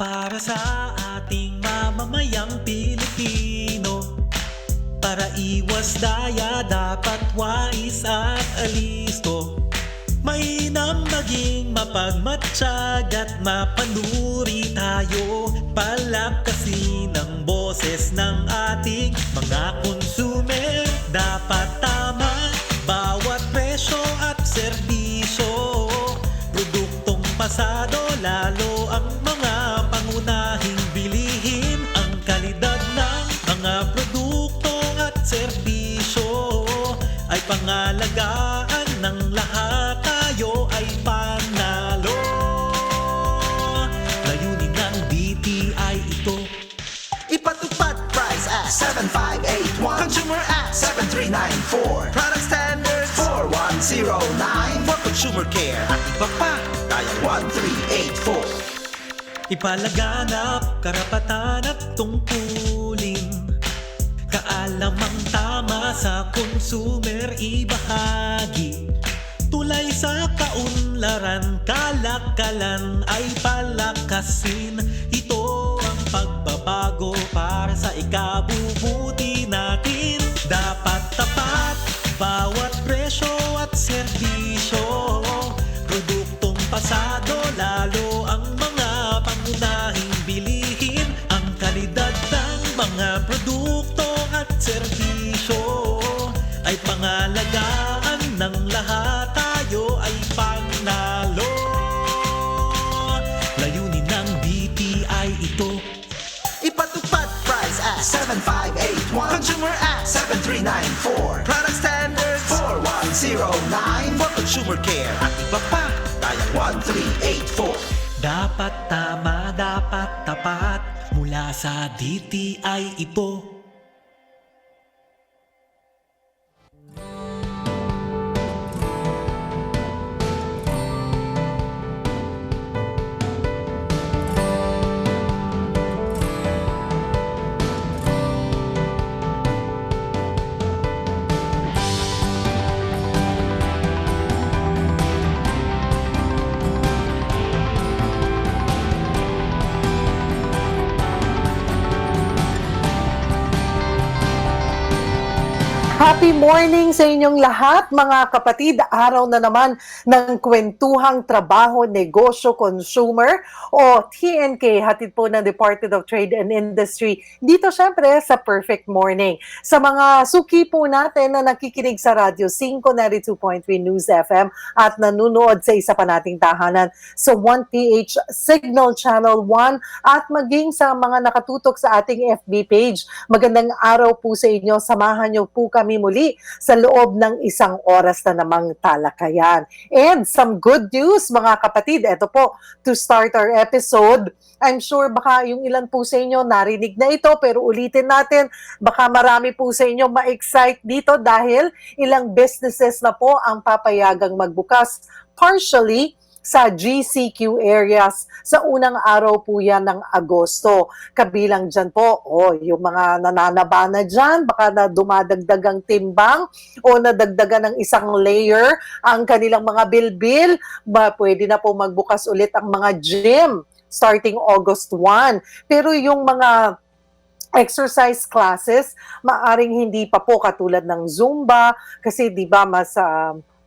para sa ating mamamayang Pilipino. Para iwas daya, dapat wais at alisto. Mainam maging mapagmatsyag at mapanuri tayo. Palakasin ang boses ng ating mga konsumer. Dapat tama bawat presyo at serbisyo. Produktong pasado, lalo ang mga pangunahing bilihin. Ang kalidad ng mga produkto at serbisyo ay pangalagaan ng lahat. Tayo ay panalo. Layunin ng DTI ito. Ipatupad price at 7581, Consumer Act 7394, Product Standards 4109, for consumer care at iba pa, dial 1384. Ipalaganap karapatan at tungkulin. Kaalamang tama sa consumer ibahagi. Tulay sa kaunlaran, kalakalan ay palakasin. Ito ang pagbabago para sa ikabubuti natin. Dapat tapat bawat presyo at serbisyo. Produktong pasado, lalo ang mga pangunahing bilihin. Ang kalidad ng mga produkto at serbisyo ay pangalagaan ng lahat. Tayo ay panalo. Layunin ng DTI ito. Ipatupad price at 7581, Consumer Act 7394, Product Standards 4109, for consumer care at iba pa, dial 1384. Dapat tama, dapat tapat. Mula sa DTI ito. Happy morning sa inyong lahat, mga kapatid. Araw na naman ng kwentuhang trabaho, negosyo, consumer o TNK, hatid po ng Department of Trade and Industry. Dito syempre sa Perfect Morning. Sa mga suki po natin na nakikinig sa Radyo 592.3 News FM at nanunood sa isa pa nating tahanan sa 1PH Signal Channel 1 at maging sa mga nakatutok sa ating FB page. Magandang araw po sa inyo. Samahan niyo po kami muli sa loob ng isang oras na namang talakayan. And some good news, mga kapatid. Ito po, to start our episode, I'm sure baka yung ilan po sa inyo narinig na ito, pero ulitin natin, baka marami po sa inyo ma-excite dito dahil ilang businesses na po ang papayagang magbukas partially sa GCQ areas sa unang araw po yan ng Agosto. Kabilang dyan po, yung mga nananaba na dyan, baka na dumadagdag ang timbang o nadagdagan ng isang layer ang kanilang mga bilbil, pwede na po magbukas ulit ang mga gym starting August 1. Pero yung mga exercise classes, maaring hindi pa po katulad ng Zumba kasi di ba mas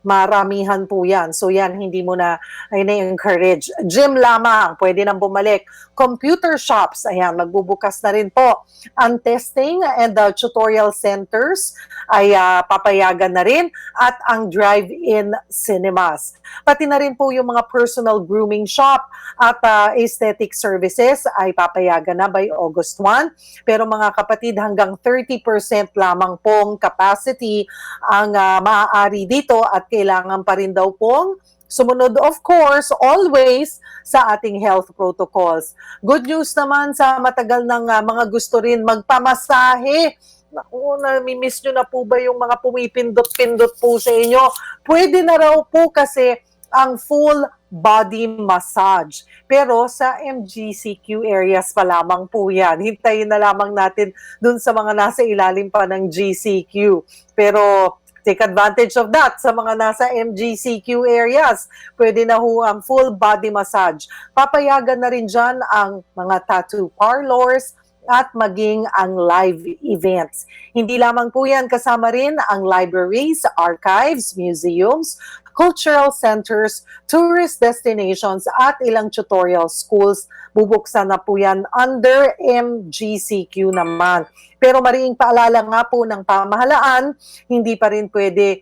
maramihan po yan. So yan, hindi mo na encourage. Gym lamang, pwede nang bumalik. Computer shops, ayan, magbubukas na rin po. Ang testing and the tutorial centers ay papayagan na rin at ang drive-in cinemas. Pati na rin po yung mga personal grooming shop at aesthetic services ay papayagan na by August 1. Pero mga kapatid, hanggang 30% lamang pong capacity ang maaari dito at kailangan pa rin daw pong sumunod, of course, always sa ating health protocols. Good news naman sa matagal ng mga gusto rin magpamasahe. Naku, nami-miss nyo na po ba yung mga pumipindot-pindot po sa inyo? Pwede na raw po kasi ang full body massage. Pero sa MGCQ areas pa lamang po yan. Hintayin na lamang natin dun sa mga nasa ilalim pa ng GCQ. Pero take advantage of that sa mga nasa MGCQ areas. Pwede na ho ang full body massage. Papayagan na rin dyan ang mga tattoo parlors at maging ang live events. Hindi lamang po yan, kasama rin ang libraries, archives, museums, cultural centers, tourist destinations at ilang tutorial schools. Bubuksan na po yan under MGCQ naman. Pero mariing paalala nga po ng pamahalaan, hindi pa rin pwede,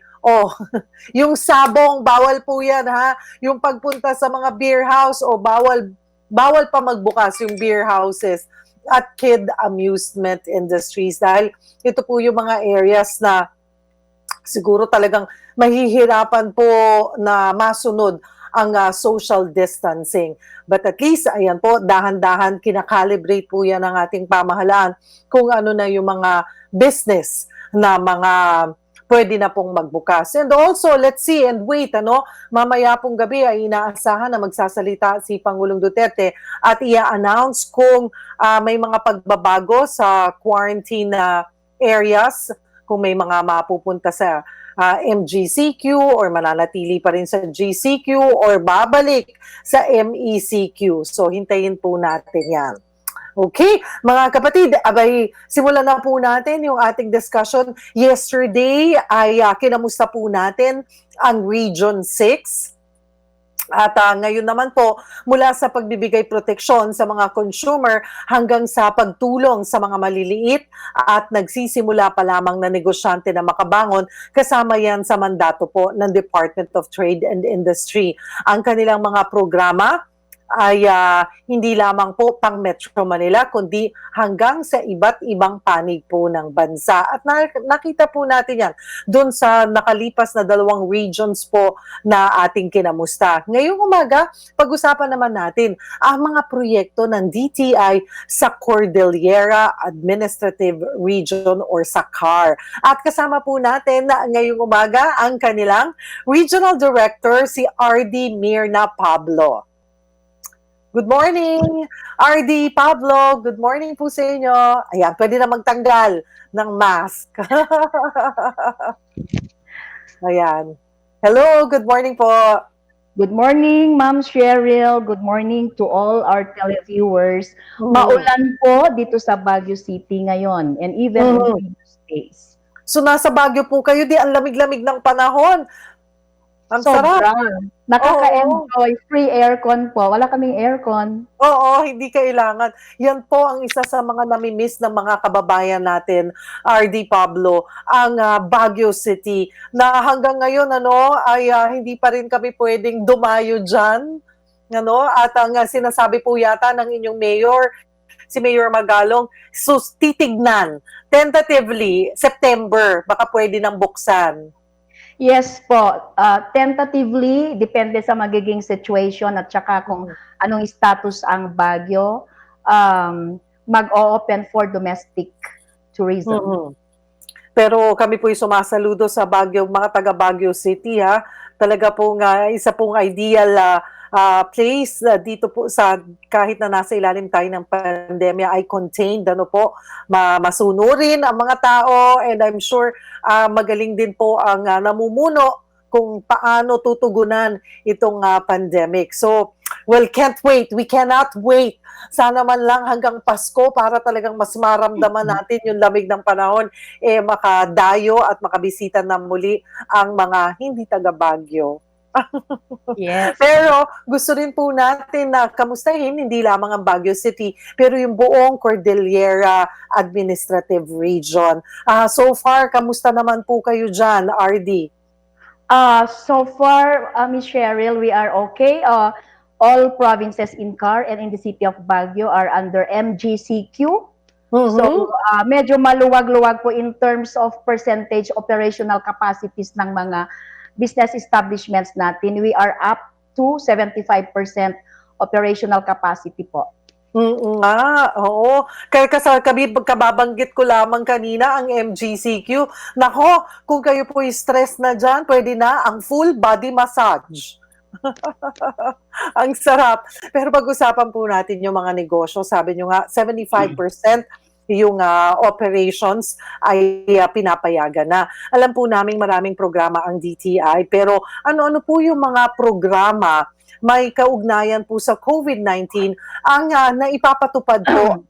yung sabong, bawal po yan ha. Yung pagpunta sa mga beer house, bawal pa magbukas yung beer houses at kid amusement industries dahil ito po yung mga areas na siguro talagang mahihirapan po na masunod ang social distancing. But at least, ayan po, dahan-dahan kinakalibrate po yan ng ating pamahalaan kung ano na yung mga business na mga pwede na pong magbukas. And also, let's see and wait, mamaya pong gabi ay inaasahan na magsasalita si Pangulong Duterte at i-announce kung may mga pagbabago sa quarantine areas, kung may mga mapupunta sa MGCQ or mananatili pa rin sa GCQ or babalik sa MECQ. So, hintayin po natin yan. Okay, mga kapatid, simulan na po natin yung ating discussion. Yesterday ay kinamusta po natin ang Region 6. At ngayon naman po, mula sa pagbibigay proteksyon sa mga consumer hanggang sa pagtulong sa mga maliliit at nagsisimula pa lamang na negosyante na makabangon, kasama yan sa mandato po ng Department of Trade and Industry. Ang kanilang mga programa ay hindi lamang po pang Metro Manila, kundi hanggang sa iba't ibang panig po ng bansa. At nakita po natin yan doon sa nakalipas na 2 regions po na ating kinamusta. Ngayong umaga, pag-usapan naman natin ang mga proyekto ng DTI sa Cordillera Administrative Region or sa CAR. At kasama po natin na ngayong umaga ang kanilang Regional Director, si RD Mirna Pablo. Good morning, RD Pablo. Good morning po sa inyo. Ayan, pwede na magtanggal ng mask. Ayan. Hello, good morning po. Good morning, Ma'am Cheryl. Good morning to all our televiewers. Maulan po dito sa Baguio City ngayon and even in previous days. So nasa Baguio po kayo, di ang lamig-lamig ng panahon. Ang sarap. Nakaka-enjoy. Free aircon po. Wala kaming aircon. Oo, hindi kailangan. Yan po ang isa sa mga namimiss ng mga kababayan natin, RD Pablo, ang Baguio City. Na hanggang ngayon, ay hindi pa rin kami pwedeng dumayo dyan. At ang sinasabi po yata ng inyong mayor, si Mayor Magalong, titignan, tentatively, September, baka pwede nang buksan. Yes po, tentatively, depende sa magiging situation at saka kung anong status ang Baguio, mag-o-open for domestic tourism. Pero kami po'y sumasaludo sa Baguio, mga taga Baguio City, ha. Talaga pong isa pong ideal place dito po sa kahit na nasa ilalim tayo ng pandemya ay contained, masunurin ang mga tao, and I'm sure magaling din po ang namumuno kung paano tutugunan itong pandemic. So, well, can't wait. We cannot wait. Sana man lang hanggang Pasko para talagang mas maramdaman natin yung lamig ng panahon, makadayo at makabisita na muli ang mga hindi taga Baguio. Yes. Pero gusto rin po natin na kamustahin hindi lamang ang Baguio City, pero yung buong Cordillera Administrative Region. So far, kamusta naman po kayo dyan, RD? So far, Ms. Cheryl, we are okay. All provinces in CAR and in the city of Baguio are under MGCQ. So, medyo maluwag-luwag po in terms of percentage operational capacities ng mga business establishments natin. We are up to 75% operational capacity po. Oo. Kaya kababanggit ko lamang kanina ang MGCQ. Nako, kung kayo po stress na dyan, pwede na ang full body massage. Ang sarap. Pero pag-usapan po natin yung mga negosyo, sabi nyo nga, 75% yung operations ay pinapayagan na. Alam po namin maraming programa ang DTI, pero ano-ano po yung mga programa may kaugnayan po sa COVID-19 ang naipapatupad po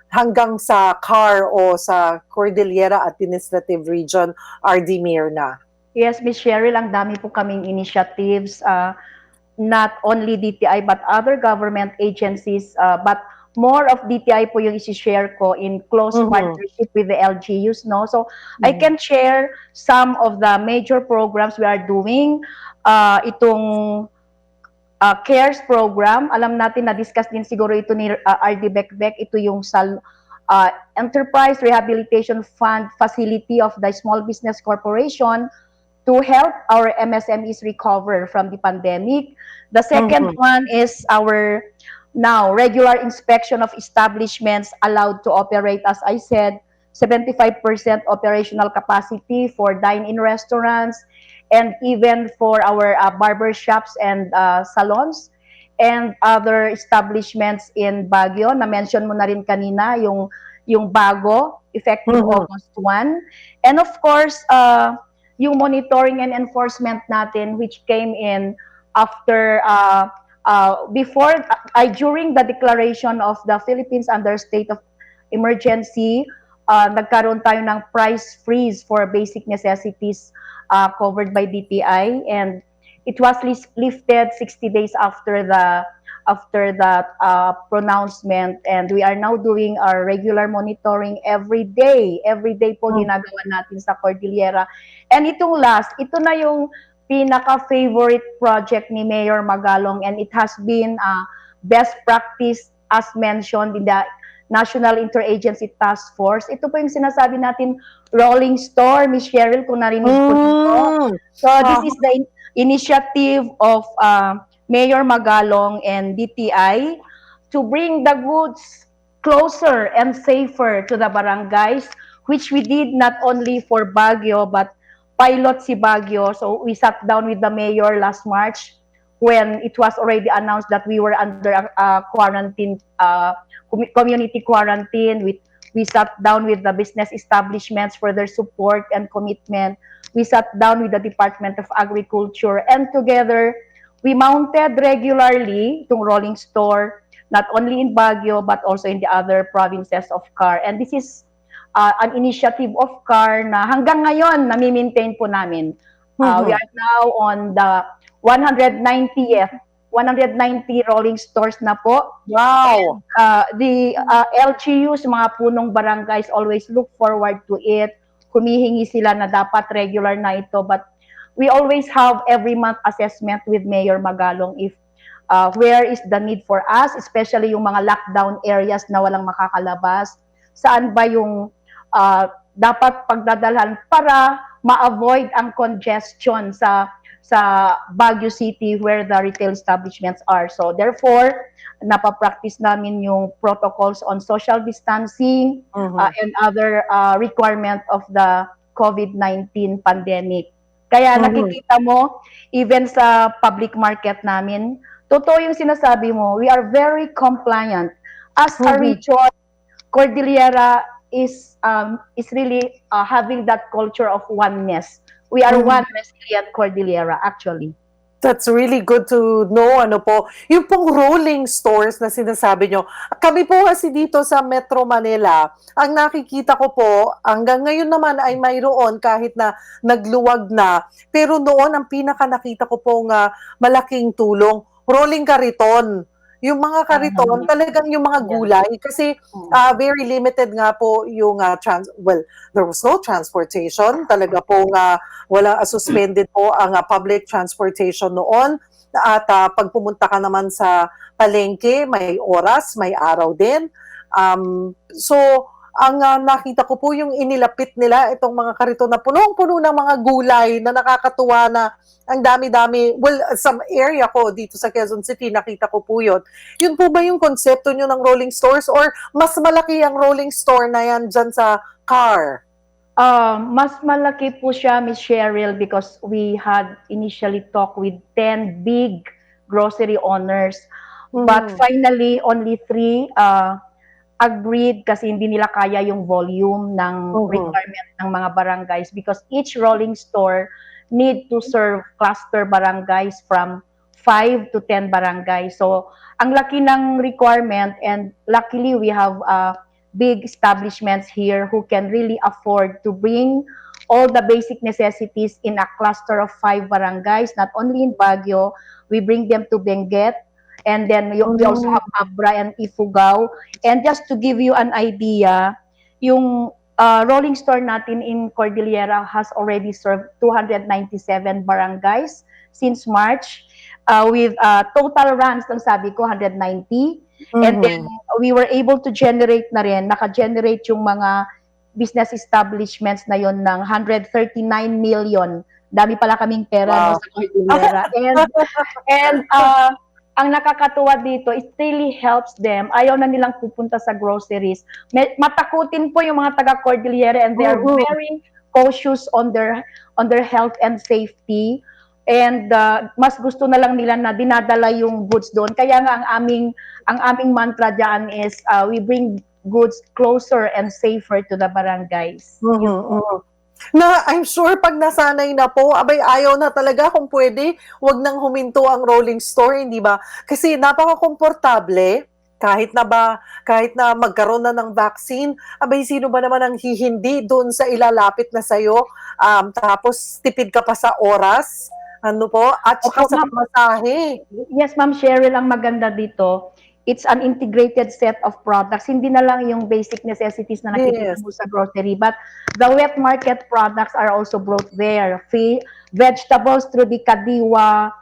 hanggang sa CAR o sa Cordillera Administrative Region, RD Mirna? Yes, Miss Cheryl, ang dami po kaming initiatives, not only DTI but other government agencies, but more of DTI po yung isi-share ko in close partnership with the LGUs, no? So, I can share some of the major programs we are doing. Itong CARES program, alam natin na-discuss din siguro ito ni RD Bekbek, ito yung Enterprise Rehabilitation Fund Facility of the Small Business Corporation to help our MSMEs recover from the pandemic. The second one is our now regular inspection of establishments allowed to operate, as I said, 75% operational capacity for dine-in restaurants and even for our barber shops and salons and other establishments in Baguio. Na-mention mo na rin kanina yung bago, effective August 1. And of course, yung monitoring and enforcement natin which came in after during the declaration of the Philippines under state of emergency, nagkaroon tayo ng price freeze for basic necessities covered by DTI, and it was lifted 60 days after the pronouncement, and we are now doing our regular monitoring every day po ginagawa natin sa Cordillera. And ito na yung pinaka-favorite project ni Mayor Magalong, and it has been best practice as mentioned in the National Interagency Task Force. Ito po yung sinasabi natin rolling store, Miss Cheryl, kung narinig po dito. So this is the initiative of Mayor Magalong and DTI to bring the goods closer and safer to the barangays, which we did not only for Baguio but pilot si Baguio. So we sat down with the mayor last March when it was already announced that we were under quarantine, community quarantine. We sat down with the business establishments for their support and commitment. We sat down with the Department of Agriculture, and together we mounted regularly itong rolling store, not only in Baguio but also in the other provinces of CAR. And this is an initiative of CAR na hanggang ngayon nami-maintain po namin. We are now on the 190 rolling stores na po. Wow! And, the LGUs, mga punong barangays, always look forward to it. Humihingi sila na dapat regular na ito, but we always have every month assessment with Mayor Magalong if where is the need for us, especially yung mga lockdown areas na walang makakalabas. Saan ba yung dapat pagdadalhan para ma-avoid ang congestion sa Baguio City where the retail establishments are. So therefore, napapractice namin yung protocols on social distancing and other requirement of the COVID-19 pandemic. Kaya nakikita mo, even sa public market namin, totoo yung sinasabi mo, we are very compliant. As a region, Cordillera is really having that culture of oneness. We are one resilient Cordillera, actually. That's really good to know, ano po. Yung pong rolling stores na sinasabi nyo, kami po kasi dito sa Metro Manila, ang nakikita ko po, hanggang ngayon naman ay mayroon kahit na nagluwag na. Pero noon, ang pinaka nakita ko pong malaking tulong, rolling kariton. Yung mga kariton, talagang yung mga gulay, kasi very limited nga po yung, there was no transportation, talaga po wala suspended po ang public transportation noon, at pag pumunta ka naman sa palengke, may oras, may araw din. So, ang nakita ko po yung inilapit nila, itong mga kariton na punong-puno ng mga gulay na nakakatuwa na ang dami-dami. Well, some area ko dito sa Quezon City, nakita ko po yun. Yun po ba yung konsepto nyo ng rolling stores, or mas malaki ang rolling store na yan dyan sa CAR? Mas malaki po siya, Miss Cheryl, because we had initially talked with 10 big grocery owners. But finally, only 3 agreed kasi hindi nila kaya yung volume ng Mhm. requirement ng mga barangays because each rolling store need to serve cluster barangays from 5 to 10 barangays. So, ang laki ng requirement and luckily we have big establishments here who can really afford to bring all the basic necessities in a cluster of 5 barangays, not only in Baguio, we bring them to Benguet, and then we also have Abra and Ifugao. And just to give you an idea, yung rolling store natin in Cordillera has already served 297 barangays since March, with total runs, lang sabi ko, 190. And then Mhm. we were able to generate na rin, naka-generate yung mga business establishments na yon ng 139 million. Dami pala kaming pera no Wow. sa Cordillera. And ang nakakatuwa dito, it really helps them. Ayaw na nilang pupunta sa groceries. Matakutin po yung mga taga Cordillera and they are Mhm. very cautious on their health and safety. And mas gusto na lang nila na dinadala yung goods doon. Kaya nga ang aming mantra diyan is we bring goods closer and safer to the barangays. Mhm, mhm. Na I'm sure 'pag nasanay na po, abay ayaw na talaga kung puwede, 'wag nang huminto ang rolling store, hindi ba? Kasi napakakomportable, kahit na magkaroon na ng vaccine, abay sino ba naman ang hihindi do'n sa ilalapit na sa'yo, tapos tipid ka pa sa oras, ano po, at Opo, saka sa ma'am. pamasahe. Yes, Ma'am Cheryl, ang maganda dito, it's an integrated set of products. Hindi na lang yung basic necessities na nakikita Yes. mo sa grocery, but the wet market products are also brought there. Vegetables through the Kadiwa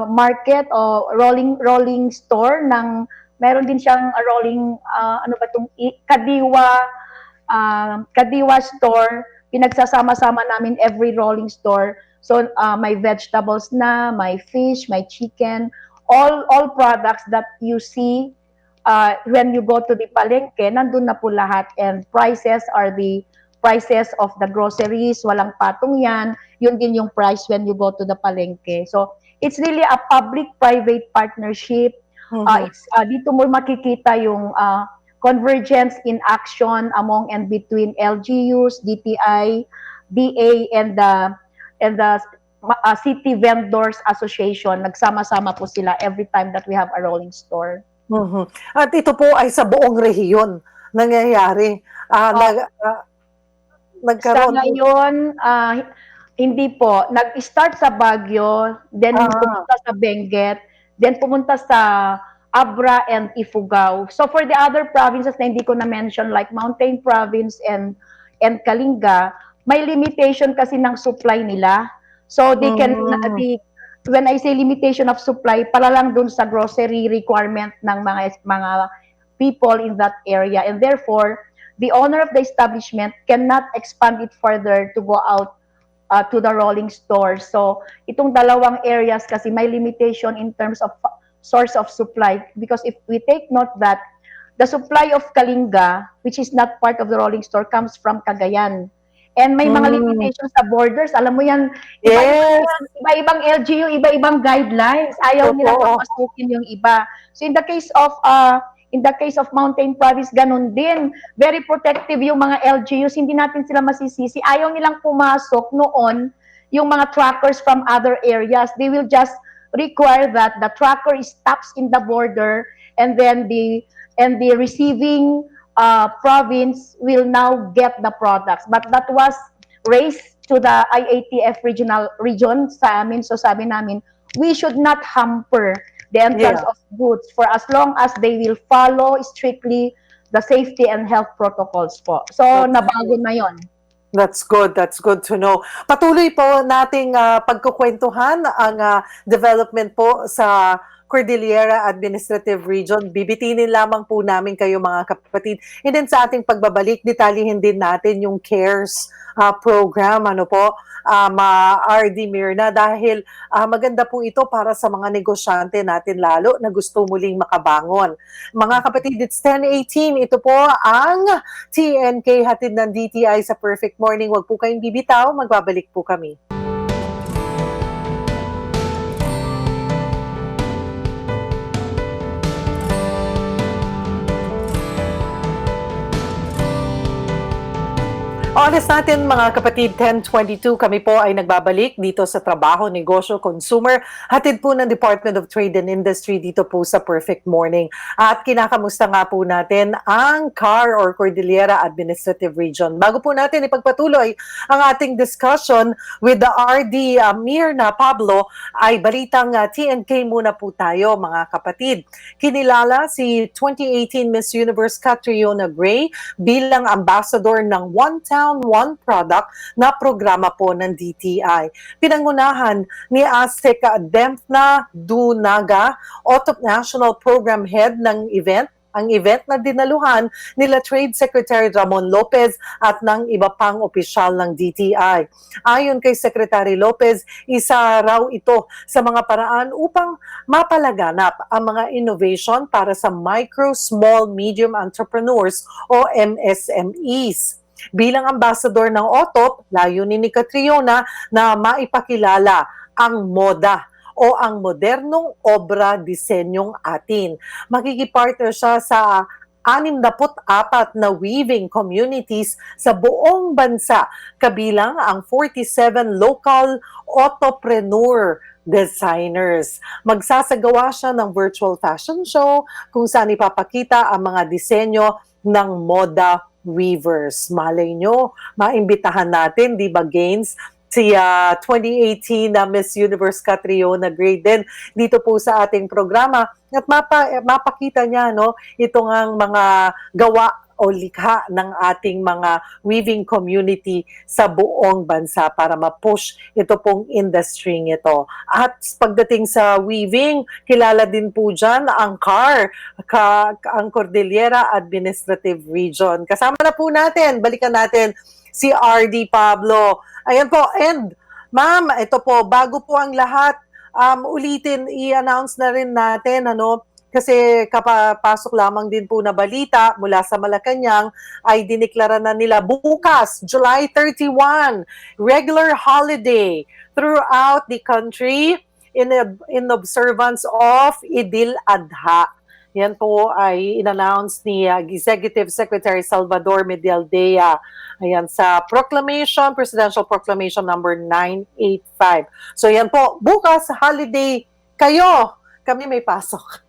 market o rolling store ng meron din siyang rolling ano ba tong Kadiwa store, pinagsasama-sama namin every rolling store. So may vegetables na, may fish, may chicken, all products that you see when you go to the palengke, nandun na po lahat, and prices are the prices of the groceries, walang patong yan. Yun din yung price when you go to the palengke. So it's really a public-private partnership. Mhm. Dito mo makikita yung convergence in action among and between LGUs, DTI, DA, and the City Vendors Association. Nagsama-sama po sila every time that we have a rolling store. Mhm. At ito po ay sa buong rehiyon nangyayari. Ah, Uh, nag ah, sa nagkaroon po ngayon, hindi po. Nag-start sa Baguio, then ah, pumunta sa Benguet, then pumunta sa Abra and Ifugao. So for the other provinces na hindi ko na-mention, like Mountain Province and Kalinga, may limitation kasi ng supply nila. So hmm, when I say limitation of supply, para lang dun sa grocery requirement ng mga people in that area. And therefore, the owner of the establishment cannot expand it further to go out to the rolling store. So, itong dalawang areas kasi may limitation in terms of source of supply, because if we take note that the supply of Kalinga, which is not part of the rolling store, comes from Cagayan. And may mga hmm, limitations sa borders. Alam mo yan, yes, iba-ibang LGU, iba-ibang guidelines. Ayaw nilang totoo. papasukin yung iba. So in the case of Mountain Province, ganun din. Very protective yung mga LGUs. Hindi natin sila masisisi. Ayaw nilang pumasok noon yung mga trackers from other areas. They will just require that the tracker stops in the border, and then the receiving province will now get the products. But that was raised to the IATF region sa amin. So sabi namin, we should not hamper the entrance Yeah, of goods for as long as they will follow strictly the safety and health protocols po. So that's nabago na yon. that's good to know. Patuloy po nating pagkukwentuhan ang development po sa Cordillera Administrative Region. Bibitinin lamang po namin kayo mga kapatid. And then sa ating pagbabalik, detalyihin din natin yung CARES program, ano po, RD Mirna, dahil maganda po ito para sa mga negosyante natin lalo na gusto muling makabangon. Mga kapatid, it's 10:18. Ito po ang TNK hatid ng DTI sa Perfect Morning. Huwag po kayong bibitaw, magbabalik po kami. Oras natin mga kapatid, 10:22, kami po ay nagbabalik dito sa Trabaho, Negosyo, Consumer. Hatid po ng Department of Trade and Industry dito po sa Perfect Morning. At kinakamusta nga po natin ang CAR or Cordillera Administrative Region. Bago po natin ipagpatuloy ang ating discussion with the RD Mirna Pablo, ay balitang TNK muna po tayo mga kapatid. Kinilala si 2018 Miss Universe Catriona Gray bilang ambassador ng One Town, One Product na programa po ng DTI. Pinangunahan ni Aztec Dempna Dunaga, OTOP National Program Head ng event, ang event na dinaluhan nila Trade Secretary Ramon Lopez at ng iba pang opisyal ng DTI. Ayon kay Secretary Lopez, isa raw ito sa mga paraan upang mapalaganap ang mga innovation para sa micro, small, medium entrepreneurs o MSMEs. Bilang ambassador ng OTOP, layunin ni Catriona na maipakilala ang moda o ang modernong obra disenyong atin. Makikipartner siya sa 64 na weaving communities sa buong bansa, kabilang ang 47 local autopreneur designers. Magsasagawa siya ng virtual fashion show kung saan ipapakita ang mga disenyo ng moda weavers. Malay nyo, maimbitahan natin, di ba, Gaines? Si 2018 na Miss Universe Catriona Gray din dito po sa ating programa at mapakita niya itong ang mga gawa o likha ng ating mga weaving community sa buong bansa para ma-push ito pong industry ito. At pagdating sa weaving, kilala din po dyan ang CAR, ang Cordillera Administrative Region. Kasama na po natin, balikan natin si RD Pablo. Ayan po, and ma'am, ito po, bago po ang lahat, ulitin, i-announce na rin natin, kasi kapapasok lamang din po na balita mula sa Malacanang ay diniklara na nila bukas, July 31, regular holiday throughout the country in observance of Idil Adha. Yan po ay in-announce ni Executive Secretary Salvador Medialdea. Ayan, sa proclamation, Presidential Proclamation number 985. So yan po, bukas, holiday kayo. Kami may pasok.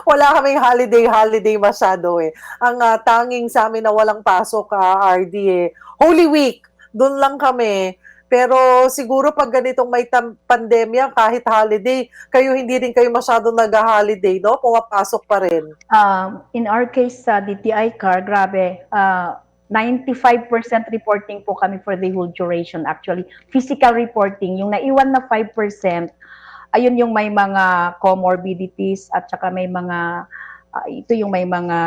Wala kaming holiday masyado eh. Ang tanging sa amin na walang pasok, RD Holy Week, doon lang kami. Pero siguro pag ganitong may pandemya, kahit holiday, kayo hindi rin kayo masyado nag-holiday, no? Pumapasok pa rin. In our case sa DTI CAR, grabe, 95% reporting po kami for the whole duration actually. Physical reporting, yung naiwan na 5%, ayun yung may mga comorbidities at saka may mga, ito yung may mga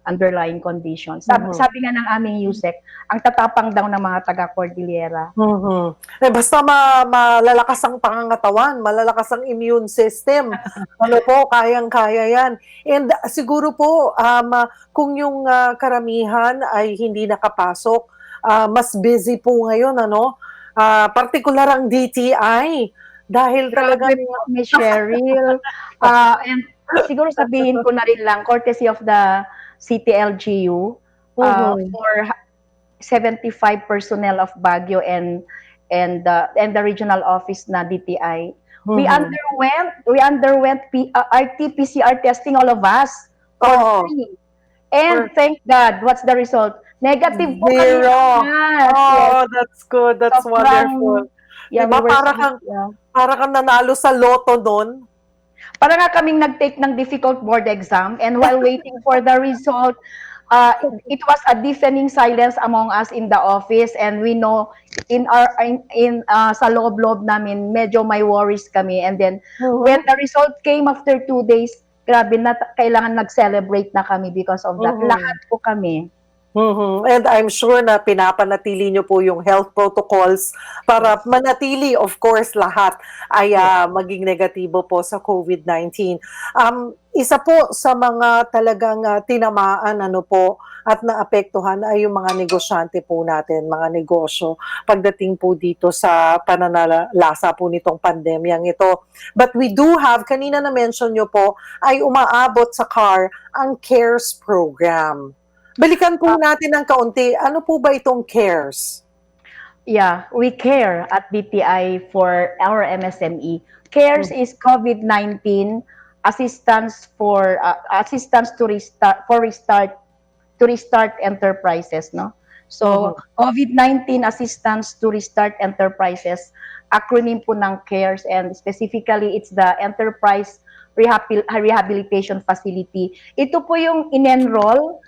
underlying conditions. Sabi nga ng aming USEC, ang tatapang daw ng mga taga-Cordillera. Basta malalakas ang pangangatawan, malalakas ang immune system. Kayang-kaya yan. And siguro po, kung yung karamihan ay hindi nakapasok, mas busy po ngayon, partikular ang DTI. Dahil talagang Miss Cheryl, and siguro sabihin ko na rin lang, courtesy of the CTLGU, for 75 personnel of Baguio and the regional office na DTI. We underwent RT-PCR testing, all of us, for free. And thank God, what's the result? Negative po kami. Yes. That's good. That's wonderful. Yeah, diba, para kang nanalo sa loto doon. Para nga kaming nag-take ng difficult board exam, and while waiting for the result, it was a deafening silence among us in the office, and we know sa loob-loob namin medyo may worries kami, and then when the result came after 2 days, grabe na, kailangan nag-celebrate na kami because of that. Lahat po kami. And I'm sure na pinapanatili nyo po yung health protocols para manatili, of course, lahat ay maging negatibo po sa COVID-19. Isa po sa mga talagang tinamaan at naapektuhan ay yung mga negosyante po natin, mga negosyo, pagdating po dito sa pananalasa po nitong pandemyang ito. But we do have, kanina na-mention nyo po, ay umaabot sa CAR ang CARES program. Balikan po natin ng kaunti. Ano po ba itong CARES? Yeah, we care at DTI for our MSME. CARES is COVID-19 assistance for assistance to restart enterprises, no? So, Mhm. COVID-19 assistance to restart enterprises, acronym po ng CARES, and specifically it's the Enterprise Rehabilitation Facility. Ito po yung in-enroll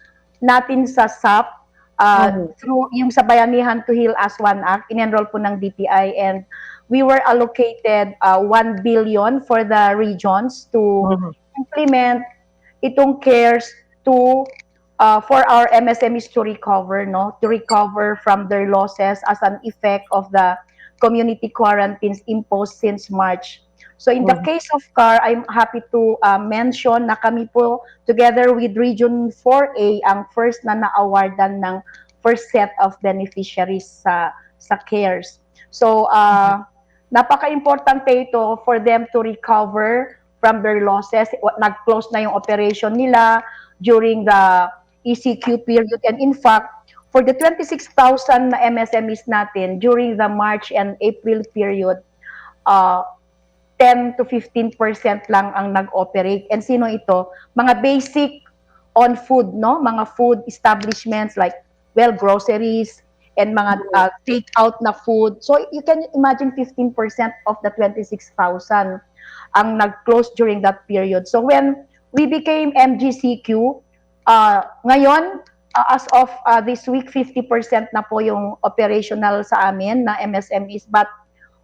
natin sa SAP Mhm. through yung sa Bayanihan to Heal as One Act, in-enroll po ng DTI, and we were allocated 1 billion for the regions to Mhm. implement itong CARES to for our MSMEs to recover, no? To recover from their losses as an effect of the community quarantines imposed since March. So in the Mhm. case of CAR, I'm happy to mention na kami po together with Region 4A ang first na na-awardan ng first set of beneficiaries sa CARES. So napaka-importante ito for them to recover from their losses. Nag-close na yung operation nila during the ECQ period. And in fact, for the 26,000 na MSMEs natin during the March and April period, uh, 10 to 15% lang ang nag-operate. And sino ito? Mga basic on food, no? Mga food establishments like, well, groceries and mga take-out na food. So you can imagine 15% of the 26,000 ang nag-close during that period. So when we became MGCQ, ngayon, as of this week, 50% na po yung operational sa amin na MSMEs. But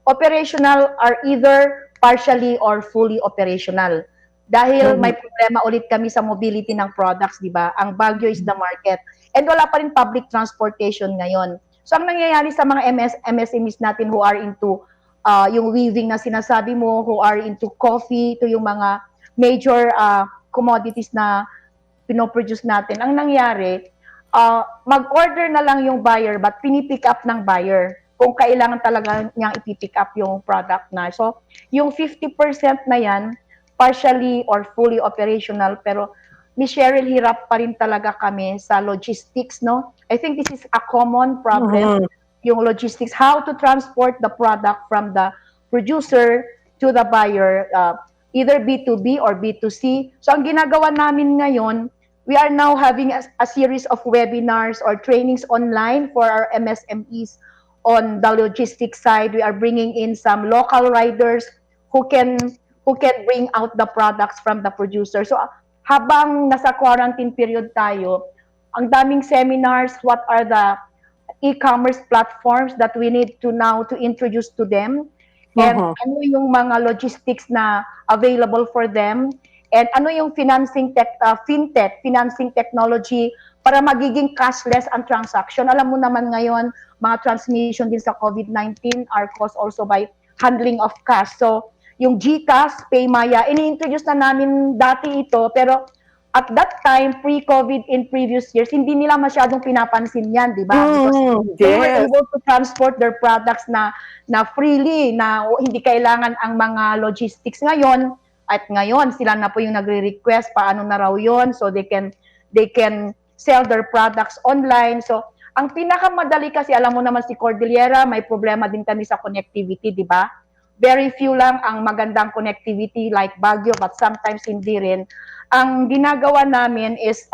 operational are either partially or fully operational. Dahil Mhm. may problema ulit kami sa mobility ng products, di ba? Ang Baguio is the market. And wala pa rin public transportation ngayon. So ang nangyayari sa mga MSMEs natin who are into yung weaving na sinasabi mo, who are into coffee, to yung mga major commodities na pinoproduce natin, ang nangyari, mag-order na lang yung buyer but pinipick up ng buyer kung kailangan talaga niyang ipipick up yung product na. So, yung 50% na yan, partially or fully operational, pero Miss Cheryl, hirap pa rin talaga kami sa logistics, no? I think this is a common problem, Mhm. yung logistics, how to transport the product from the producer to the buyer, either B2B or B2C. So, ang ginagawa namin ngayon, we are now having a series of webinars or trainings online for our MSMEs on the logistics side. We are bringing in some local riders who can bring out the products from the producer. So habang nasa quarantine period tayo, ang daming seminars, what are the e-commerce platforms that we need to now to introduce to them, and Mhm. ano yung mga logistics na available for them, and ano yung fintech, financing technology para magiging cashless ang transaction. Alam mo naman ngayon, mga transmission din sa COVID-19 are caused also by handling of cash. So, yung GCash, Paymaya, ini-introduce na namin dati ito, pero at that time, pre-COVID in previous years, hindi nila masyadong pinapansin yan, di ba? Because Mhm. they were Yes. able to transport their products na freely, na hindi kailangan ang mga logistics ngayon. At ngayon, sila na po yung nagre-request paano na raw yun, so they can sell their products online. So, ang pinakamadali kasi, alam mo naman si Cordillera, may problema din kami sa connectivity, di ba? Very few lang ang magandang connectivity like Baguio, but sometimes hindi rin. Ang ginagawa namin is,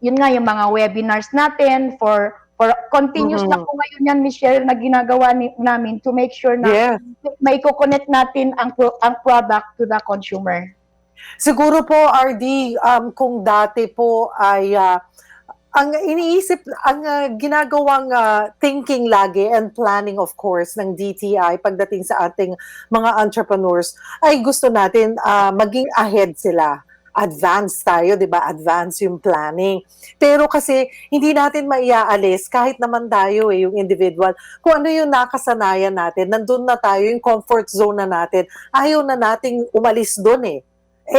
yun nga, yung mga webinars natin for continuous na Mhm. po ngayon yan, Michelle, na ginagawa namin to make sure na Yes. may connect natin ang product to the consumer. Siguro po, RD, kung dati po ay ang iniisip, ang ginagawang thinking lagi and planning of course ng DTI pagdating sa ating mga entrepreneurs ay gusto natin maging ahead sila. Advance tayo, di ba? Advance yung planning. Pero kasi hindi natin maiaalis kahit naman tayo yung individual. Kung ano yung nakasanayan natin, nandun na tayo, yung comfort zone na natin. Ayaw na nating umalis dun eh.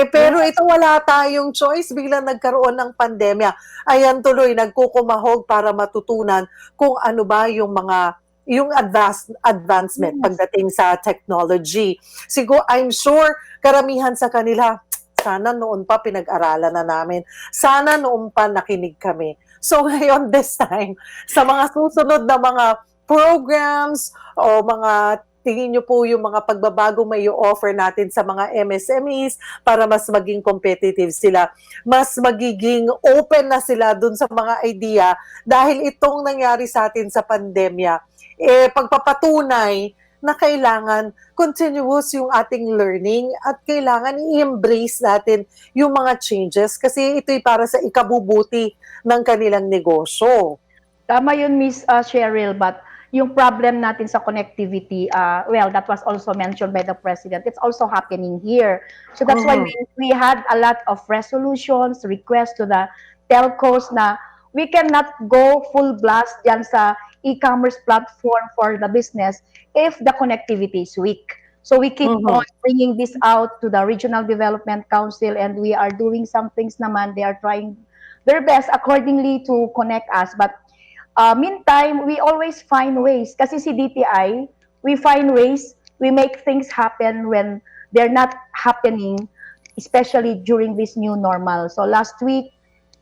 Pero Yes. ito wala tayong choice, biglang nagkaroon ng pandemya. Ayan tuloy, nagkukumahog para matutunan kung ano ba yung advancement Yes. pagdating sa technology. Siguro, I'm sure, karamihan sa kanila, sana noon pa pinag-aralan na namin. Sana noon pa nakinig kami. So ngayon this time, sa mga susunod na mga programs o mga tingin nyo po yung mga pagbabago may offer natin sa mga MSMEs para mas maging competitive sila, mas magiging open na sila dun sa mga idea dahil itong nangyari sa atin sa pandemya, pagpapatunay na kailangan continuous yung ating learning at kailangan i-embrace natin yung mga changes kasi ito'y para sa ikabubuti ng kanilang negosyo. Tama yun, Miss Cheryl, but yung problem natin sa connectivity, well, that was also mentioned by the President. It's also happening here. So that's why we had a lot of resolutions, requests to the telcos na we cannot go full blast dyan sa e-commerce platform for the business if the connectivity is weak. So we keep on bringing this out to the Regional Development Council and we are doing some things naman. They are trying their best accordingly to connect us. But meantime, we always find ways. Kasi si DTI, we find ways, we make things happen when they're not happening, especially during this new normal. So last week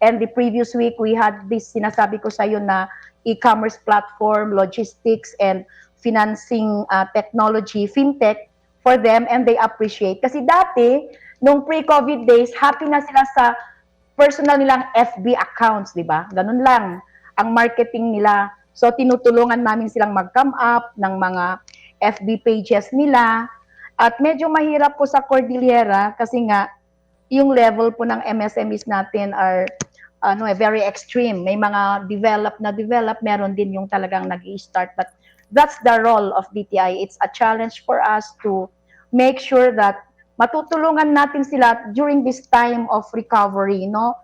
and the previous week, we had this sinasabi ko sa'yo na e-commerce platform, logistics, and financing technology, fintech, for them, and they appreciate. Kasi dati, nung pre-COVID days, happy na sila sa personal nilang FB accounts, di ba? Ganun lang ang marketing nila. So, tinutulungan namin silang mag-come up ng mga FB pages nila. At medyo mahirap po sa Cordillera kasi nga, yung level po ng MSMEs natin are very extreme. May mga develop, meron din yung talagang nag-i-start. But that's the role of DTI. It's a challenge for us to make sure that matutulungan natin sila during this time of recovery, no?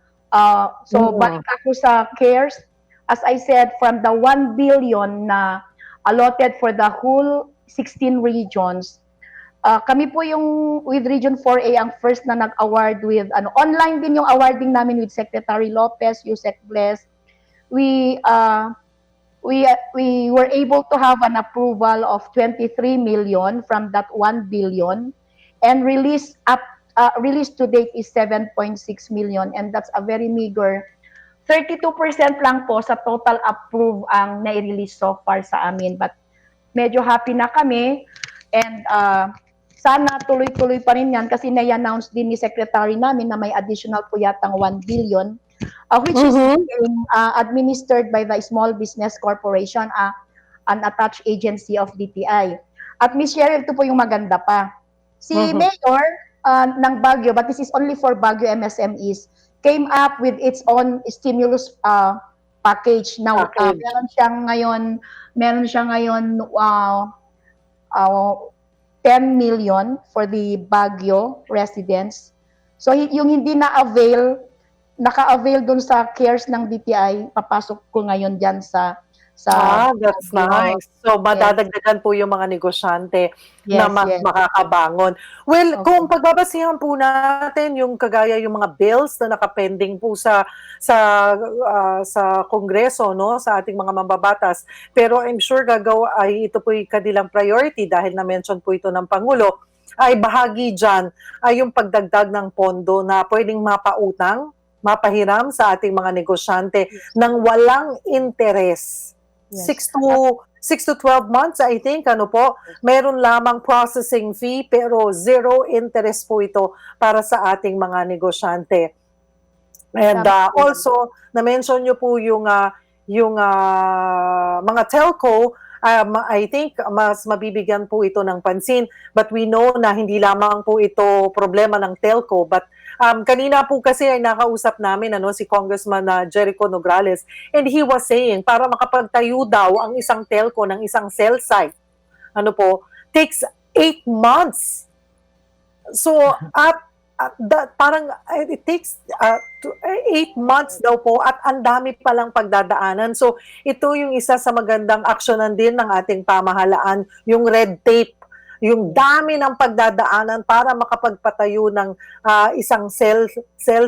So, balik ako sa CARES. As I said, from the 1 billion na allotted for the whole 16 regions, kami po yung with Region 4A ang first na nag-award with, online din yung awarding namin with Secretary Lopez, Yusek Bless. We were able to have an approval of 23 million from that 1 billion and release to date is 7.6 million and that's a very meager 32% lang po sa total approve ang nai-release so far sa amin, but medyo happy na kami and sana tuloy-tuloy pa rin yan kasi na-announce din ni Secretary namin na may additional po yatang 1 billion which is being administered by the Small Business Corporation, an attached agency of DTI. At Ms. Cheryl, ito po yung maganda pa. Si Mayor ng Baguio, but this is only for Baguio MSMEs, came up with its own stimulus package. Now, meron siya ngayon 10 million for the Baguio residents. So, yung hindi na-avail, naka-avail dun sa CARES ng DTI, papasok ko ngayon dyan sa that's nice. So, madadagdagan po yung mga negosyante na makakabangon. Well, kung pagbabasihan po natin yung kagaya yung mga bills na nakapending po sa Kongreso, no, sa ating mga mambabatas, pero I'm sure ito po yung kanilang priority dahil na-mention po ito ng Pangulo, ay bahagi dyan ay yung pagdagdag ng pondo na pwedeng mapahiram sa ating mga negosyante ng walang interes. 6 to 12 months, I think, meron lamang processing fee pero zero interest po ito para sa ating mga negosyante. And also, na-mention nyo po yung mga telco, I think mas mabibigyan po ito ng pansin. But we know na hindi lamang po ito problema ng telco, but kanina po kasi ay nakausap namin si Congressman Jericho Nograles and he was saying para makapagtayo daw ang isang telco ng isang cell site takes 8 months. So parang it takes 8 months daw po at ang dami palang pagdadaanan. So ito yung isa sa magandang aksyonan din ng ating pamahalaan, yung red tape. Yung dami ng pagdadaanan para makapagpatayo ng isang cell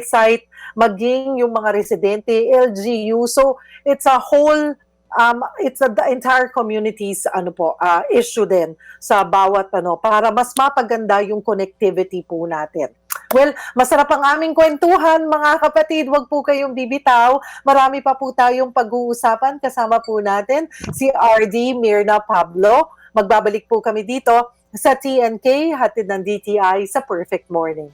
site, maging yung mga residente, LGU. So it's a whole, the entire community's issue din sa bawat para mas mapaganda yung connectivity po natin. Well, masarap ang aming kwentuhan, mga kapatid. Huwag po kayong bibitaw. Marami pa po tayong pag-uusapan. Kasama po natin si RD Mirna Pablo. Magbabalik po kami dito sa TNK, hatid ng DTI sa Perfect Morning.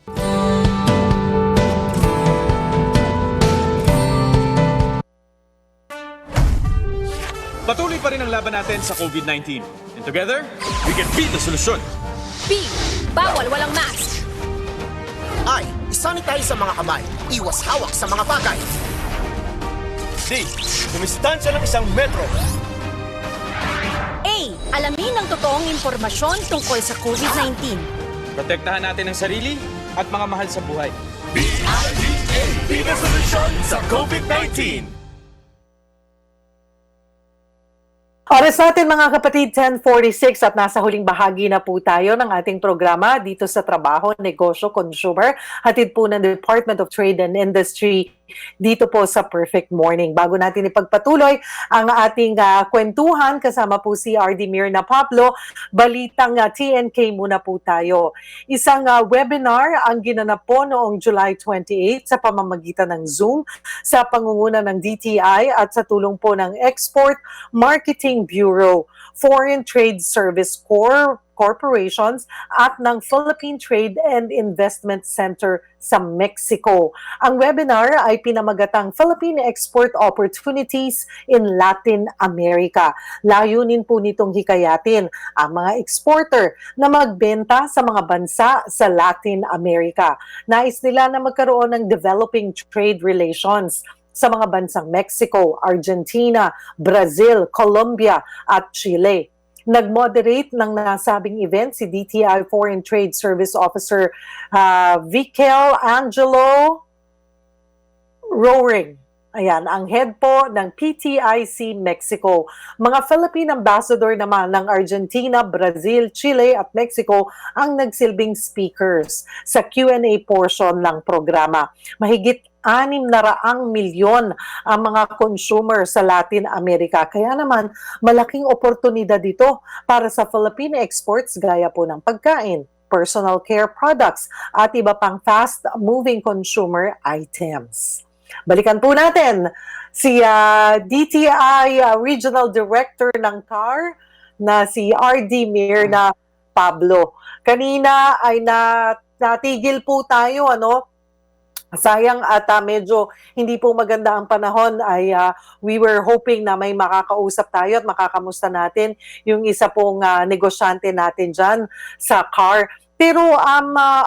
Patuloy pa rin ang laban natin sa COVID-19. And together, we can beat the solusyon. B. Bawal walang mask. I. Isanitize sa mga kamay. Iwas hawak sa mga bagay. D. Dumistansya ng 1 metro. A. Alamin ang totoong impormasyon tungkol sa COVID-19. Protektahan natin ang sarili at mga mahal sa buhay. Beat the solusyon sa COVID-19. Oras natin mga kapatid, 10:46 at nasa huling bahagi na po tayo ng ating programa dito sa Trabaho, Negosyo, Consumer. Hatid po ng Department of Trade and Industry dito po sa Perfect Morning. Bago natin ipagpatuloy ang ating kwentuhan, kasama po si RD Mirna Pablo, balitang TNK muna po tayo. Isang webinar ang ginanap po noong July 28 sa pamamagitan ng Zoom sa pangunguna ng DTI at sa tulong po ng Export Marketing Bureau, Foreign Trade Service Corps, corporations at ng Philippine Trade and Investment Center sa Mexico. Ang webinar ay pinamagatang Philippine Export Opportunities in Latin America. Layunin po nitong hikayatin ang mga exporter na magbenta sa mga bansa sa Latin America. Nais nila na magkaroon ng developing trade relations sa mga bansang Mexico, Argentina, Brazil, Colombia at Chile. Nag-moderate ng nasabing event si DTI Foreign Trade Service Officer Vikel Angelo Roaring. Ayan, ang head po ng PTIC Mexico. Mga Philippine Ambassador naman ng Argentina, Brazil, Chile at Mexico ang nagsilbing speakers sa Q&A portion ng programa. Mahigit 600 milyon ang mga consumer sa Latin America. Kaya naman, malaking oportunidad dito para sa Philippine exports gaya po ng pagkain, personal care products, at iba pang fast-moving consumer items. Balikan po natin si DTI Regional Director ng CAR na si RD Mirna Pablo. Kanina ay natigil po tayo, sayang at medyo hindi po maganda ang panahon ay we were hoping na may makakausap tayo at makakamusta natin yung isa pong negosyante natin dyan sa CAR. Pero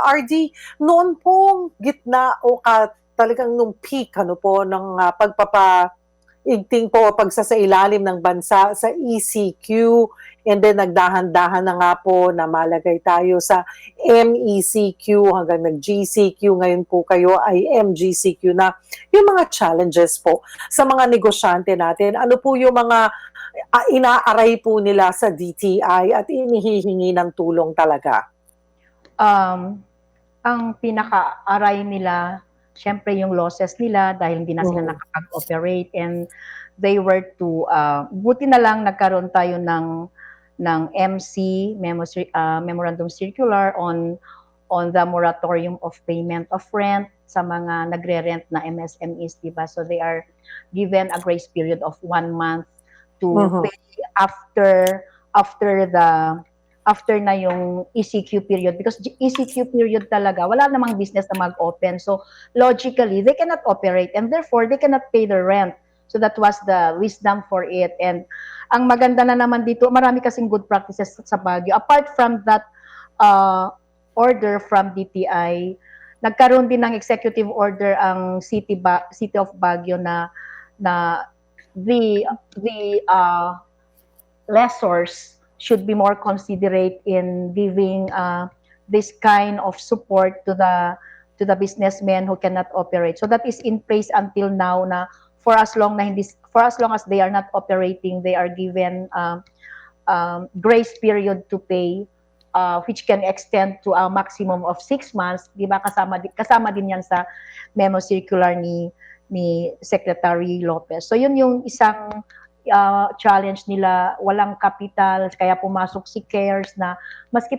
RD, noon pong gitna o talagang nung peak po ng pagpapaigting po pagsasailalim ng bansa sa ECQ, and then nagdahan-dahan na nga po na malagay tayo sa MECQ hanggang nag-GCQ. Ngayon po kayo ay MGCQ na. Yung mga challenges po sa mga negosyante natin, ano po yung mga inaaray po nila sa DTI at inihihingi ng tulong talaga? Ang pinaka-aray nila, syempre yung losses nila dahil hindi na sila nakapag-operate, and they were to, buti na lang nagkaroon tayo ng MC, Memorandum Circular on the moratorium of payment of rent sa mga nagre-rent na MSMEs, diba? So they are given a grace period of 1 month to pay after na yung ECQ period, because ECQ period talaga, wala namang business na mag-open. So logically, they cannot operate and therefore they cannot pay the rent. So that was the wisdom for it. And ang maganda na naman dito, marami kasing good practices sa Baguio. Apart from that order from DTI, nagkaroon din ng executive order ang City of Baguio na the lessors should be more considerate in giving this kind of support to the businessmen who cannot operate. So that is in place until now, na for as long as they are not operating, they are given grace period to pay, which can extend to a maximum of 6 months. Di ba, kasama din yan sa memo circular ni Secretary Lopez. So yun yung isang challenge nila, walang capital, kaya pumasok si CARES na maski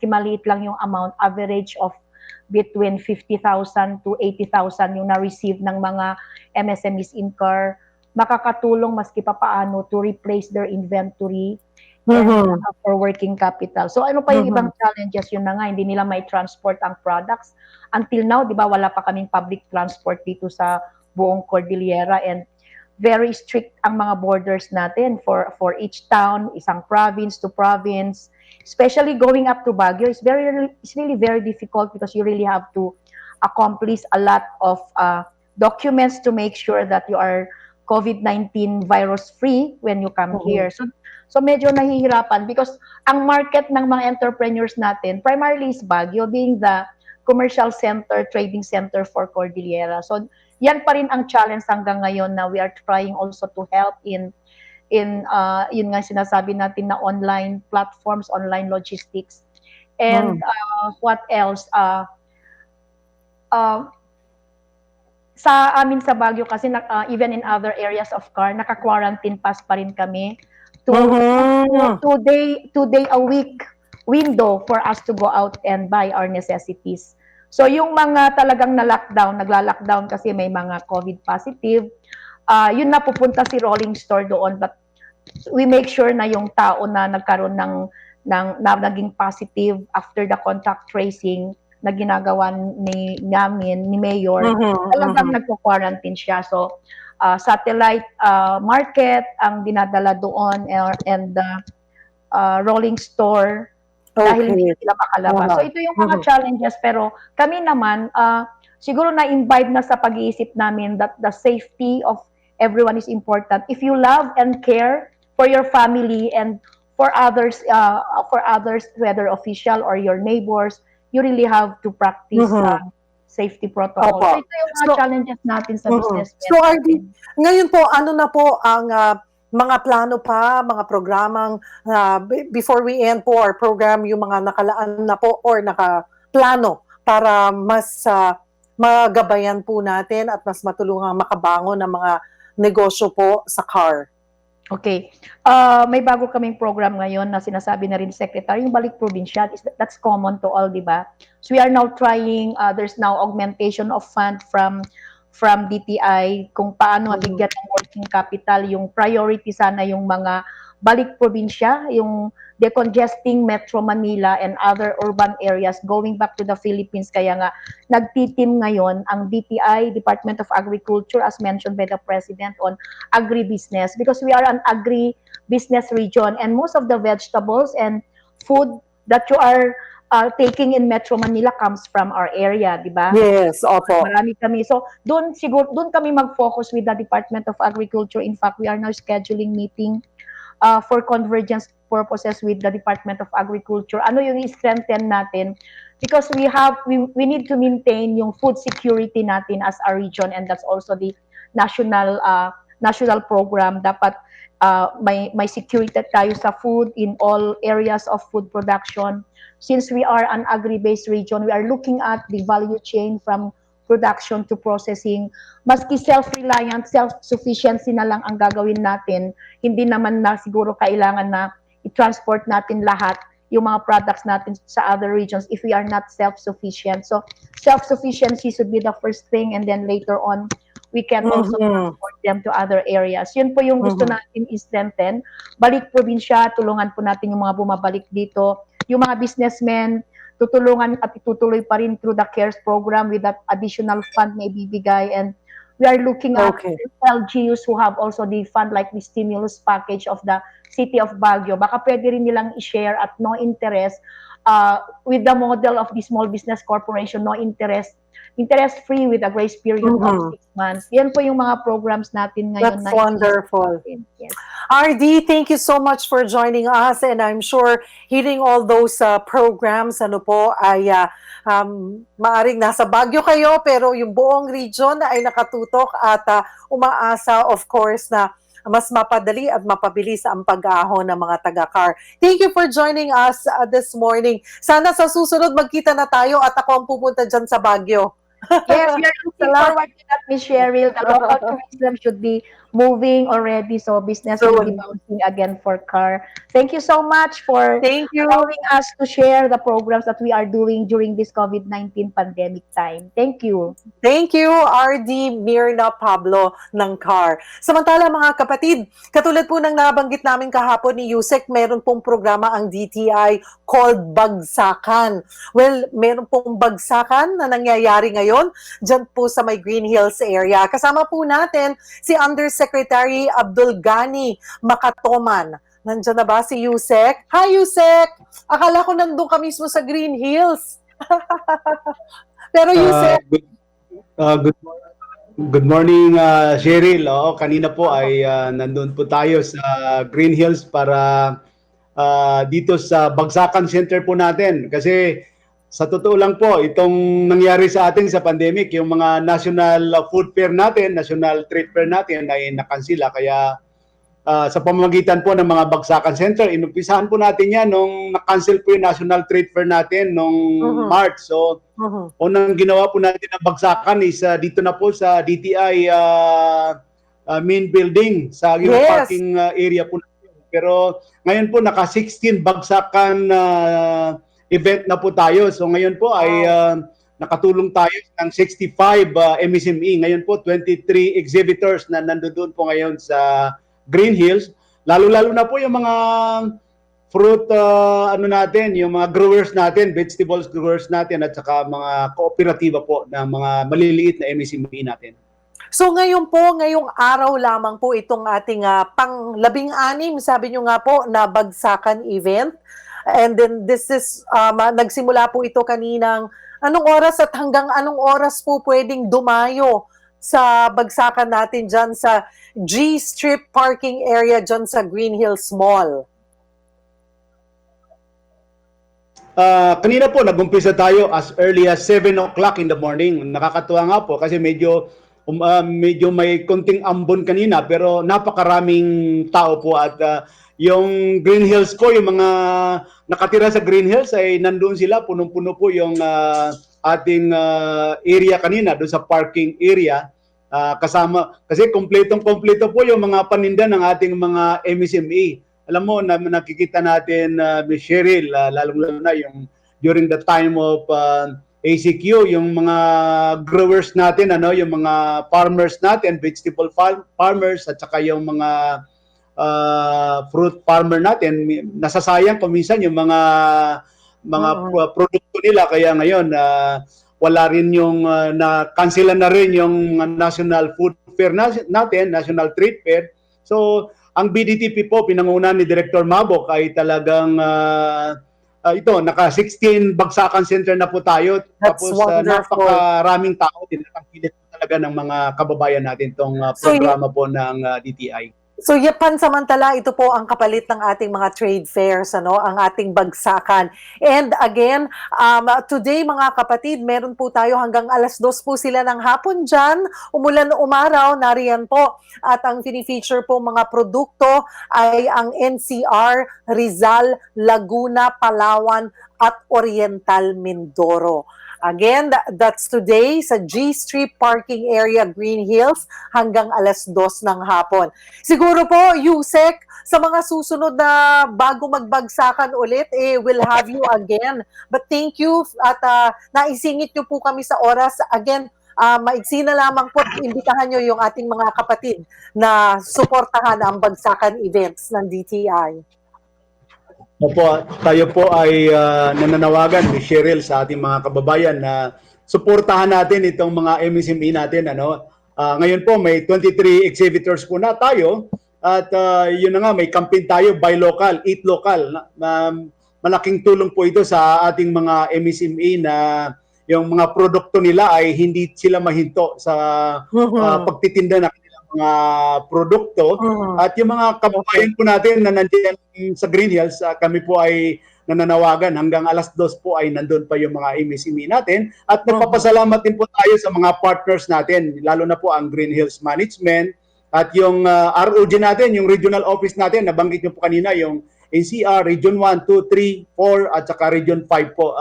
maliit lang yung amount, average of between 50,000 to 80,000 yung na-receive ng mga MSMEs in CAR, makakatulong maski pa paano to replace their inventory and for working capital. So ano pa yung ibang challenges, yun na nga, hindi nila may transport ang products. Until now, di ba, wala pa kaming public transport dito sa buong Cordillera, and very strict ang mga borders natin for each town, isang province to province. Especially going up to Baguio, it's really very difficult because you really have to accomplish a lot of documents to make sure that you are COVID-19 virus free when you come here. So medyo nahihirapan because ang market ng mga entrepreneurs natin primarily is Baguio, being the commercial center, trading center for Cordillera. So yan pa rin ang challenge hanggang ngayon na we are trying also to help in yun nga sinasabi natin na online platforms, online logistics. And what else? Sa amin sa Baguio kasi even in other areas of CAR, naka-quarantine pass pa rin kami. Two day a week window for us to go out and buy our necessities. So yung mga talagang nagla-lockdown kasi may mga COVID positive, yun na pupunta si rolling store doon, but we make sure na yung tao na nagkaroon na naging positive after the contact tracing na ginagawa ni Mayor, talagang nagko-quarantine siya. So satellite market ang dinadala doon, and rolling store dahil hindi sila makalabas. So ito yung mga challenges, pero kami naman siguro na-imbibe na sa pag-iisip namin that the safety of everyone is important. If you love and care for your family and for others, whether official or your neighbors, you really have to practice safety protocol. So ito yung mga challenges natin sa business. So RD, ngayon po, ano na po ang mga plano pa, mga programang before we end po our program, yung mga nakalaan na po or nakaplano para mas magabayan po natin at mas matulungang makabangon ng mga negosyo po sa CAR? Okay. May bago kaming program ngayon na sinasabi na rin Secretary, yung balik probinsya, that's common to all, di ba? So we are now trying, there's now augmentation of fund from DTI kung paano bigyan ng working capital. Yung priority sana yung mga balik probinsya, yung decongesting Metro Manila and other urban areas going back to the Philippines. Kaya nga, nagtitim ngayon ang DTI, Department of Agriculture, as mentioned by the President, on agribusiness, because we are an agribusiness region, and most of the vegetables and food that you are taking in Metro Manila comes from our area, di ba? Yes, opo. Marami kami. So, doon kami mag-focus with the Department of Agriculture. In fact, we are now scheduling meeting for convergence purposes with the Department of Agriculture. Ano yung i-strengthen natin? Because we need to maintain yung food security natin as a region, and that's also the national program. Dapat may security tayo sa food in all areas of food production. Since we are an agri-based region, we are looking at the value chain from production to processing. Maski self-reliant, self-sufficiency na lang ang gagawin natin, hindi naman na siguro kailangan na i-transport natin lahat yung mga products natin sa other regions if we are not self-sufficient. So self-sufficiency should be the first thing, and then later on, we can also transport them to other areas. Yun po yung gusto natin i-strengthen. Balik probinsya, tulungan po natin yung mga bumabalik dito. Yung mga businessmen, tutulungan at itutuloy pa rin through the CARES program with that additional fund na ibibigay. And we are looking at LGUs who have also the fund like the stimulus package of the City of Baguio. Baka pwede rin nilang i-share at no interest with the model of the Small Business Corporation, no interest-free with a grace period of 6 months. Yan po yung mga programs natin ngayon. That's wonderful. Yes. RD, thank you so much for joining us, and I'm sure hearing all those programs, ay maaring nasa Baguio kayo, pero yung buong region ay nakatutok at umaasa, of course, na mas mapadali at mapabilis ang pag-ahon ng mga taga-CAR. Thank you for joining us this morning. Sana sa susunod magkita na tayo at ako ang pupunta dyan sa Baguio. Yes, we are looking forward to that, Ms. Cheryl. The local tourism should be moving already, so business will be Soon. bouncing again for CAR. Thank you so much for Thank you. allowing us to share the programs that we are doing during this COVID-19 pandemic time. Thank you. Thank you, RD Mirna Pablo ng CAR. Samantala mga kapatid, katulad po ng nabanggit namin kahapon ni Yusek, meron pong programa ang DTI called Bagsakan. Well, meron pong bagsakan na nangyayari ngayon dyan po sa may Green Hills area. Kasama po natin si Undersecretary Abdul Gani Makatoman. Nandiyan na ba si Yusek? Hi Yusek! Akala ko nandun ka mismo sa Green Hills. Pero Yusek, Good morning, Cheryl. Oo, kanina po ay nandun po tayo sa Green Hills para dito sa Bagsakan Center po natin. Kasi sa totoo lang po, itong nangyari sa atin sa pandemic, yung mga national food fair natin, national trade fair natin ay nakansila. Kaya sa pamamagitan po ng mga Bagsakan Center, inumpisahan po natin yan nung na-cancel po yung national trade fair natin nung March. So, unang ginawa po natin ng Bagsakan is dito na po sa DTI main building sa yung parking area po natin. Pero ngayon po naka 16 Bagsakan event na po tayo. So ngayon po ay nakatulong tayo ng 65 MSME. Ngayon po 23 exhibitors na nandoon po ngayon sa Green Hills. Lalo-lalo na po yung mga fruit ano natin, yung mga growers natin, vegetables growers natin at saka mga kooperatiba po ng mga maliliit na MSME natin. so ngayon po, ngayong araw lamang po itong ating pang-16, sabi nyo nga po, na bagsakan event. And then this is, nagsimula po ito kaninang anong oras at hanggang anong oras po pwedeng dumayo sa bagsakan natin dyan sa G-Strip parking area dyan sa Green Hills Mall? Kanina po, nag-umpisa tayo as early as 7 o'clock in the morning. Nakakatuwa nga po kasi medyo may konting ambon kanina pero napakaraming tao po at yung Green Hills ko, yung mga nakatira sa Green Hills ay nandun sila, punong-puno po yung ating area kanina doon sa parking area. Kasama, kasi kompletong-kompleto po yung mga paninda ng ating mga MSME. Alam mo, nakikita natin, Ms. Cheryl, lalong-lalo na yung during the time of ACQ, yung mga growers natin, yung mga farmers natin, vegetable farmers, at saka yung mga fruit farmer natin, nasasayang kuminsan yung mga produkto nila. Kaya ngayon, wala rin yung na-cancela na rin yung National Food Fair natin, National Trade Fair. So, ang BDTP po, pinangunahan ni Director Mabok ay talagang ito, naka 16 Bagsakan Center na po tayo. That's tapos wonderful. napakaraming tao, tinatangkilit po talaga ng mga kababayan natin itong programa po ng DTI. So pansamantala, ito po ang kapalit ng ating mga trade fairs, ang ating bagsakan. And again, today mga kapatid, meron po tayo hanggang alas 2 po sila ng hapon dyan. Umulan o umaraw, nariyan po. At ang fini-feature po mga produkto ay ang NCR, Rizal, Laguna, Palawan at Oriental Mindoro. Again, that's today sa G-Strip Parking Area, Green Hills, hanggang alas 2 ng hapon. Siguro po, Yusek, sa mga susunod na bago magbagsakan ulit, we'll have you again. But thank you at naisingit nyo po kami sa oras. Again, maigsi na lamang po, imbitahan nyo yung ating mga kapatid na suportahan ang bagsakan events ng DTI. Opo, tayo po ay nananawagan, Ms. Cheryl, sa ating mga kababayan na suportahan natin itong mga MSME natin. Ngayon po may 23 exhibitors po na tayo at yun na nga, may campaign tayo, buy local, eat local. Malaking tulong po ito sa ating mga MSME na yung mga produkto nila ay hindi sila mahinto sa pagtitinda ng mga produkto. At yung mga kababayan po natin na nandiyan sa Green Hills, kami po ay nananawagan hanggang alas 2 po ay nandun pa yung mga MSME natin. At nagpapasalamat din po tayo sa mga partners natin, lalo na po ang Green Hills Management at yung ROG natin, yung regional office natin, nabanggit nyo po kanina, yung NCR, Region 1, 2, 3, 4, at saka Region 5 po.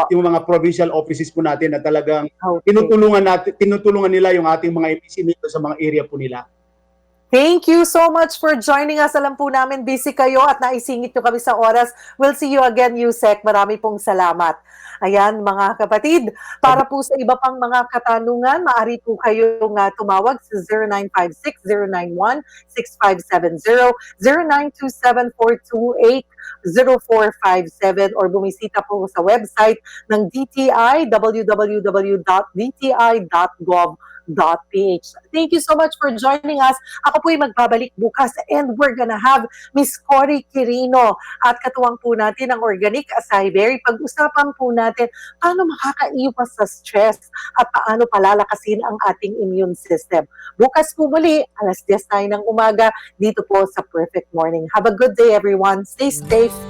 Yung mga provincial offices po natin na talagang tinutulungan nila yung ating mga MSME sa mga area po nila. Thank you so much for joining us. Alam po namin busy kayo at naisingit nyo kami sa oras. We'll see you again, Yusek. Marami pong salamat. Ayan, mga kapatid, para po sa iba pang mga katanungan, maaari po kayong tumawag sa 0956-091-6570, 0927-428-0457 or bumisita po sa website ng DTI, www.dti.gov.ph. Thank you so much for joining us. Ako po'y magbabalik bukas and we're gonna have Miss Cory Quirino at katuwang po natin ang Organic Acai Berry. Pag-usapan po natin paano makakaiwas sa stress at paano palalakasin ang ating immune system. Bukas po muli, alas 10 tayo ng umaga dito po sa Perfect Morning. Have a good day everyone. Stay safe.